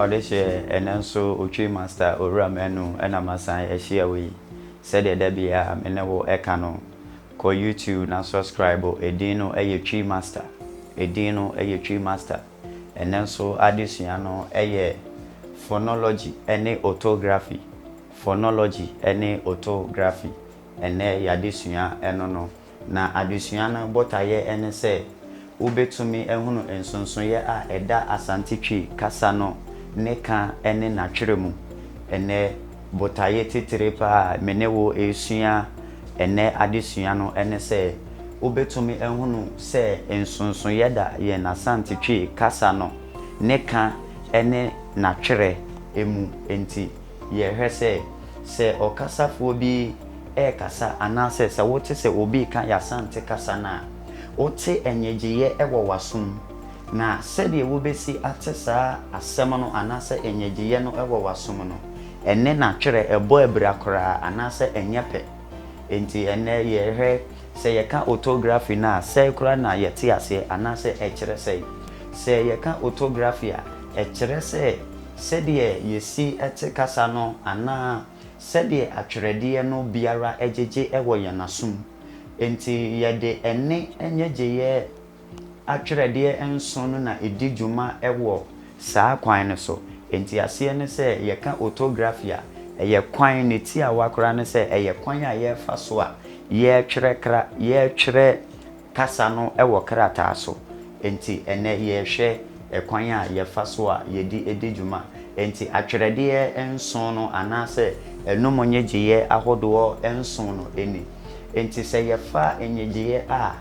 Odeshe enenso Otwi Master Owura Manu ena masan ehia we said the bia menewo eka no ko YouTube na subscribe edin no Twi Master edin no Twi Master enenso adesua no Phonology ene Otografi Phonology ene Otografi ene yadesua eno no na adesua na botaye ene se ubetumi ehunu ensonsoye a eda asantitwi kasa no neka ene na tweremu ene botaye titire pa menewo esua ene adesua no ene se ubetumi ehunu se ensonsoye da ye na asantitwi kasa no neka ene na twere emu enti ye hwese se okasafo bi kasa anase se wote se obi ka ya asante kasa na ote enyejiye ewo wasum na sede wo besi atesa asem no anase enyejiye no ewo wasum no enne na twere ebo ebra kora anase enyepe enti enne ye hwe se ye ka Otografi na se kora na yete ase anase ekire se ye ka Otografi a ekire se sede yesi ete kasa no ana sede atwerede no biara ejeje ewo yanasum enti yede ene enyegeye atwerede enson no na edijuma ewo saa kwan ne so enti ase ne se ye ka Otografi a eye kwan ne ti a wakora ne se eye kwan a ye fa so a ye twere kasa no ewo krata so enti ene ye hwe ekwan a ye fa so a yedi edijuma enti atwerede enson no anase enomonyegeye ahodo enson no eni enti se ye fa enyegiye a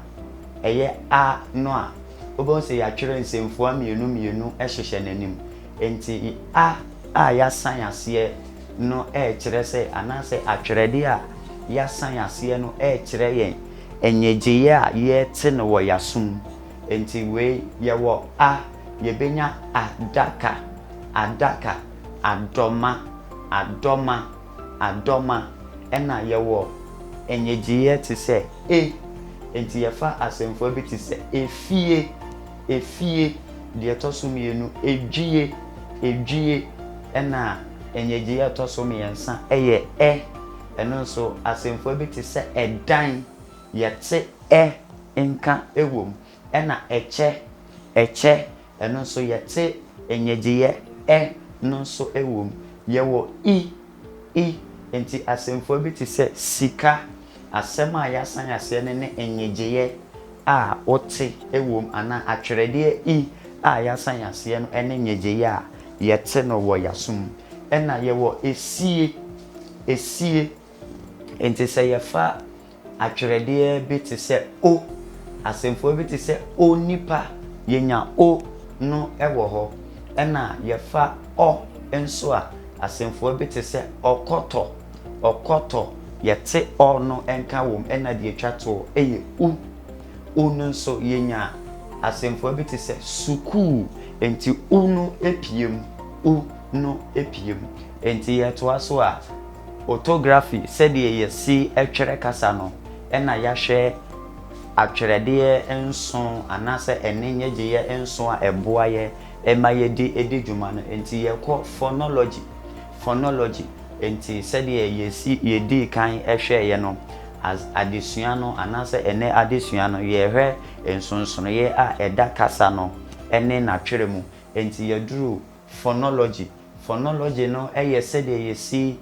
eye a no a obo se ya twere nsemfo mienu ehhehye nanim enti a ya san ase no kire se anase atwerede a ya san ase no kire yen enyegiye a ye te no wo yasum enti we ye wo ye benya adaka adoma ena ye wo enyegiye ti se enti ye fa asemfo bi ti se efie de tosumienu edwie ena enyegiye tosumiensa eye eno so asemfo bi ti se edan ye te nka ewom ena eche eno so ye te enyegiye no so ewom ye wo enti asemfo bi ti se sika asema ya san ase ne enyegeye a ote ewom ana atwerede a ya san ase no ene nyegeye a yete no wo yasum ena ye wo esie enti se ye fa atwerede bi ti se o asemfo bi ti se o nipa yenya o no ewo ho ena ye fa o enso a asemfo bi ti se okoto yete o no enka wom ena de twato eye u no so yenya asemfo bi ti se suku enti u no epiem enti yeto aso a Otografi said ye si etwere kasa no ena ya hwe atwerede enson anase enenyeje enson a eboaye emaye di edijuma no enti ye ko Phonology enti said ye si ye di kan ehwe ye no as adesua no anase ene adesua no ye hwe ensonsono ye a eda kasa no ene na tweremu enti ye duru Phonology no eye said ye si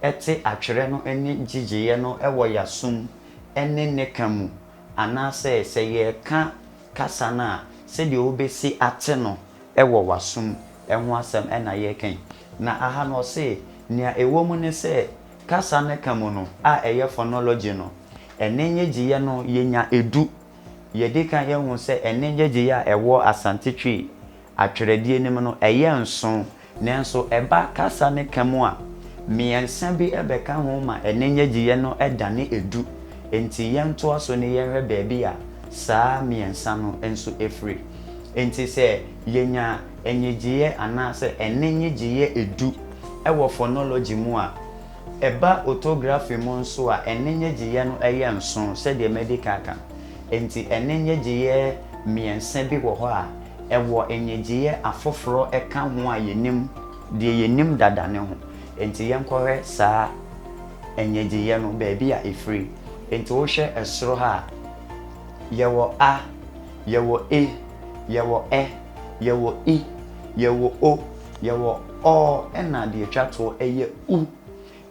ete atwere no ene jijeye no ewo yasum ene nekamu anase se ye ka kasa na se de obesi ate no ewo wasum enho asem ena ye ken na aha no se nia ewomu ne se kasa ne kamu no a eye Phonology no enenyegiye no yenya edu yedika ye hu se enenyegiye a ewo asantitwi atwerede nim no eye nson nenso eba kasa ne kamu a miensa bi ebeka ho ma enenyegiye no edane edu enti yento aso ne yehwe baabi a saa miensa no enso efri enti se yenya enyegiye anase enenyegiye edu ewo Phonology mu a eba Otografi mu nso a enenyegiye no eye nson se de medical kan enti enenyegiye miensa bi wo ho a ewo enyegiye afoforo eka ho a yenim de yenim dada ne ho enti yenkɔhwɛ saa enyegye no baabi a efiri enti wo hwɛ esoro ha yewo a yewo e yewo yewo I yewo o yewo o ɛna de atwato ɛyɛ u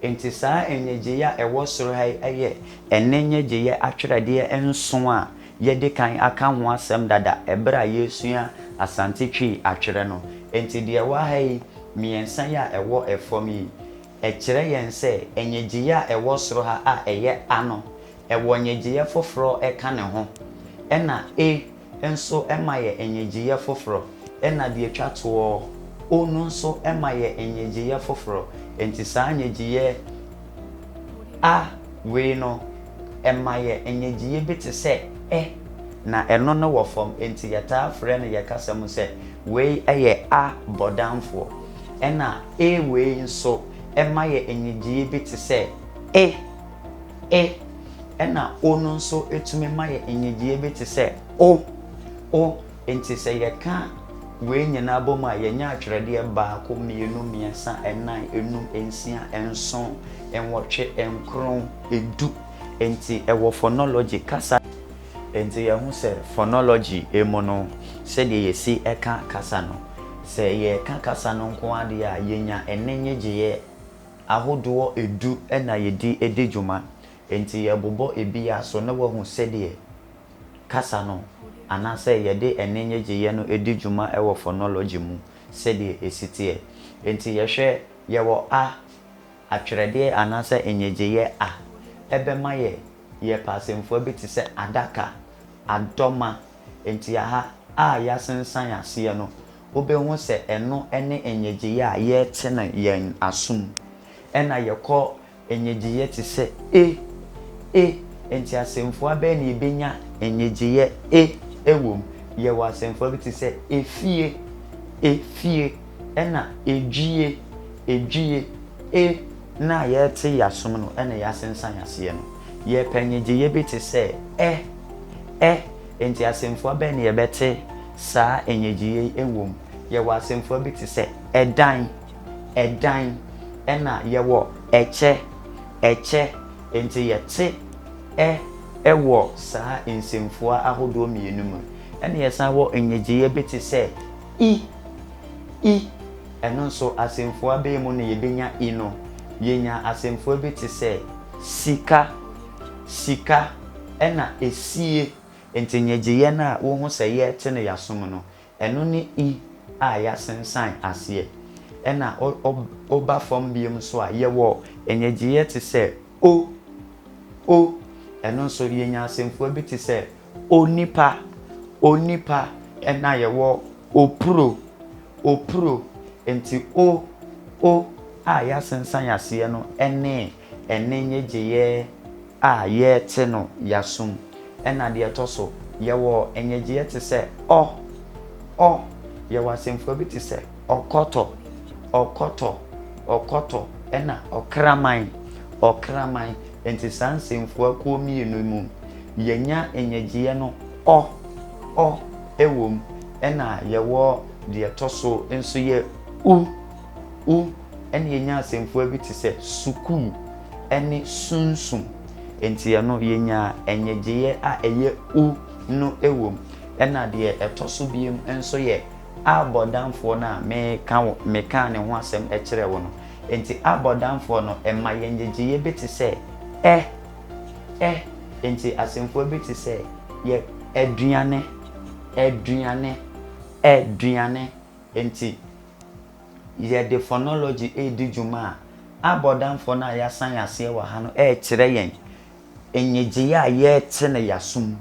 enti saa enyegye a ɛwɔ soro ha ɛyɛ ɛnenyegye atwerɛdeɛ enso a yɛde kan aka ho asɛm dada ɛbra yesua asante twi atwerɛ no enti de ɛwɔ ha yi miensa ya ɛwɔ ɛfɔm yi ɛkyerɛ yɛn sɛ enyegye a ɛwɔ soro ha a ɛyɛ ano ɛwɔ nyegye foforo ɛka ne ho ɛna enso ɛma yɛ enyegye foforo ɛna de atwato o no nso ɛma yɛ enyegye foforo enti saa nyegye a we no ɛma yɛ enyegye bi te sɛ na ɛno no wɔ fam enti yɛtaa frɛ no yɛkasa mu sɛ we ɛyɛ a bɔdanfo ɛna we nso ɛma yɛ enyegye bi te sɛ ɛna o no nso etumi ma yɛ enyegye bi te sɛ o enti sɛ yɛka we nyina bom a yɛnya atwerɛdeɛ baako mmienu mmiɛnsa ɛnan enum ensia enson enwɔtwe enkron edu enti ɛwɔ phonology kasa enti yɛho sɛ phonology emu no sɛdeɛ yɛsi ɛka kasa no sɛ yɛka kasa no nko ade a yɛnya ɛnenyegye ahodoɔ edu ɛna yɛdi edi dwuma enti yɛbobɔ ebi aso na wɔhu sɛdeɛ kasa no anase yɛde ɛnenyegye no edi dwuma ɛwɔ phonology mu sɛdeɛ esiteɛ enti yɛhwɛ yɛwɔ a atwerɛdeɛ anase enyegye a ɛbɛma yɛ pasemfo bi te sɛ adaka adɔma enti aha a yasensan aseɛ no wobɛhu sɛ ɛno ɛne enyegye a yɛte na yɛn asom ɛna yɛkɔ enyegye te sɛ enti asemfo abɛ ne yɛbɛnya enyegye ewom yɛwɔ asemfo bi te sɛ efie ɛna edwie na yɛte yasom no ɛna yasensan aseɛ no yɛpɛ enyegye bi te sɛ enti asemfo abɛ ne yɛbɛte saa enyegye ewom yɛwɔ asemfo bi te sɛ ɛdan ɛna yɛwɔ ɛkyɛ enti yɛte ɛwɔ saa nsemfo ahodoɔ mmienu mu ɛna yɛsan wɔ enyegye bi te sɛ I ɛno nso asemfo abɛ mu na yɛbɛnya I no yɛnya asemfo bi te sɛ sika ɛna esie enti enyegye na wo ho sɛ yɛte ne yasom no ɛno ne I a yasensan aseɛ ɛna oba fam biem so a yɛwɔ enyegye te sɛ o ɛno nso yɛnya asemfo bi te sɛ onipa ɛna yɛwɔ opuro enti o a yasensan aseɛ no ɛne enyegye a yɛte no yasom ɛna deɛ to so yɛwɔ enyegye te sɛ yɛwɔ asemfo bi te sɛ ɔkɔtɔ ɛna ɔkraman enti saa nsɛmfo akɔ mmienu mu yɛnya enyegye no ewom ɛna yɛwɔ deɛ to so nso yɛ u ɛna yɛnya asɛmfo bi te sɛ sukuu ɛne sunsum enti ɛno yɛnya enyegye a ɛyɛ u no ewom ɛna deɛ ɛto so biem nso yɛ abɔdanfo na meka ne ho asɛm ɛkyerɛ wo no enti abɔdanfo no ɛma yɛnyegye bi te sɛ enti asɛmfo bi te sɛ yɛ aduane enti yɛde phonology edi dwuma a abɔdanfo na yasan aseɛ wɔ ha no ɛkyerɛ yɛn enyegye a yɛte ne yasom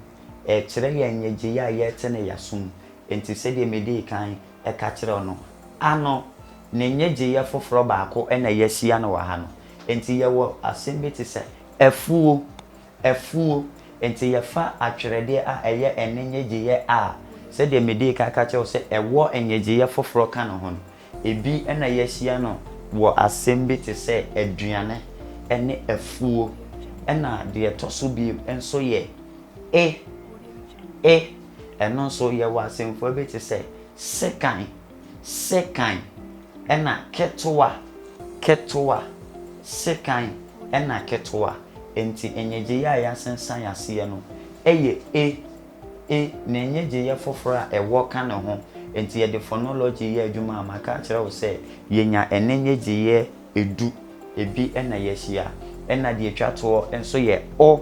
ɛkyerɛ yɛn enyegye a yɛte ne yasom enti sɛdeɛ mede kan ɛka kyerɛ no ano ne enyegye foforo baako ɛna yɛsia no wɔ ha no enti yɛwɔ asɛm bi te sɛ efuo enti yɛfa atwerɛdeɛ a ɛyɛ enyegye a sɛdeɛ mede kan ka kyerɛ sɛ ɛwɔ enyegye foforo ka no ho no ebi ɛna yɛsia no wɔ asɛm bi te sɛ aduane ɛne efuo ɛna deɛ to so bi nso yɛ ɛno nso yɛwɔ asɛmfo bi te sɛ sekan ɛna ketewa sekan ɛna ketewa enti enyegye ya yasensan yase no ɛyɛ na enyegye ya foforo a ɛwɔ ka ne ho enti ye de phonology ye adwuma amaka kyerɛ wo sɛ yenya enyegye ye edu ebi ɛna yɛhyia ɛna de atwa to enso ye o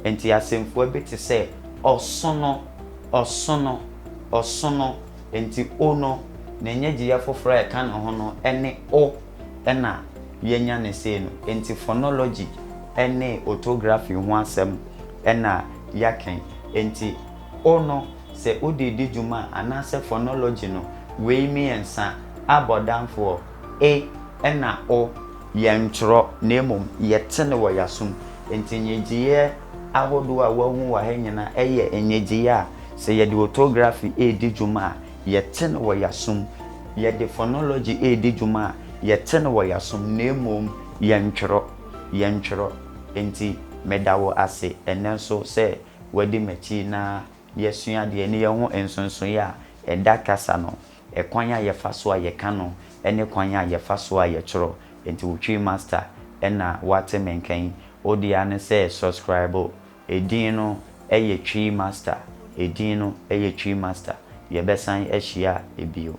enti asemfo bi te sɛ ɔsono enti o no na enyegye ya foforo a ɛka ne ho no ɛne o ɛna yenya ne sei no enti phonology ɛne Otografi ho asɛm ɛna yaken enti o no se odidi dwuma anase phonology no we mi ensa abodamfo ɛna o yɛntro nemom yɛtene wɔ yasum enti nyegye ahodo a wahu wa hanyina ɛyɛ enyegye a se yɛde Otografi edi dwuma yɛtene wɔ yasum yɛde phonology edi dwuma yɛtene wɔ yasum nemom yɛntro enti medawo ase enenso se wadi machi na yesua de ne yeho ensonso ya eda kasa no ekwan a yefa so a yeka no ene kwan a yefa so a yekiro enti wotwi master ena wate menkan odia ne se subscribe edin no eye twi master edin no eye twi master yebesan ehia ebio